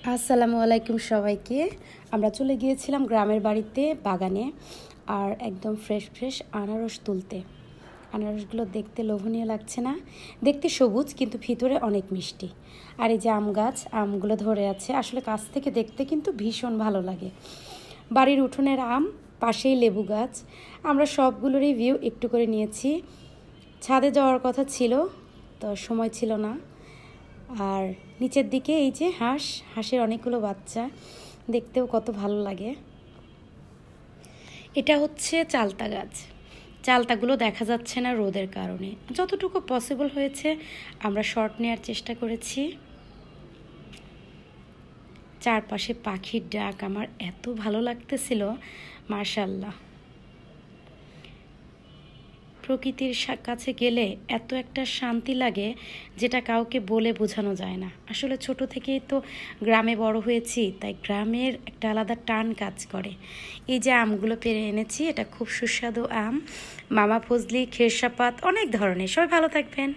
আসসালামু আলাইকুম সবাইকে। আমরা চলে গিয়েছিলাম গ্রামের বাড়িতে বাগানে আর একদম ফ্রেশ ফ্রেশ আনারস তুলতে। আনারসগুলো দেখতে লোভনীয় লাগছে না? দেখতে সবুজ কিন্তু ভিতরে অনেক মিষ্টি। আর এই যে আম গাছ, আমগুলো ধরে আছে, আসলে কাছ থেকে দেখতে কিন্তু ভীষণ ভালো লাগে। বাড়ির উঠোনের আম, পাশেই লেবু গাছ। আমরা সবগুলোরই ভিউ একটু করে নিয়েছি। ছাদে যাওয়ার কথা ছিল, তো সময় ছিল না। আর নিচের দিকে এই যে হাঁসের অনেকগুলো বাচ্চা, দেখতেও কত ভালো লাগে। এটা হচ্ছে চালতা গাছ। চালতাগুলো দেখা যাচ্ছে না রোদের কারণে, যতটুকু পসিবল হয়েছে আমরা শর্ট নেওয়ার চেষ্টা করেছি। চারপাশে পাখির ডাক আমার এত ভালো লাগতেছিল, মাশাআল্লাহ। প্রকৃতির কাছে গেলে এত একটা শান্তি লাগে যেটা কাউকে বলে বোঝানো যায় না। আসলে ছোট থেকেই তো গ্রামে বড় হয়েছি, তাই গ্রামের একটা আলাদা টান কাজ করে। এই যে আমগুলো পেরে এনেছি, এটা খুব সুস্বাদু আম। মামা ফজলি, খেরসাপাত, অনেক ধরনের। সবাই ভালো থাকবেন।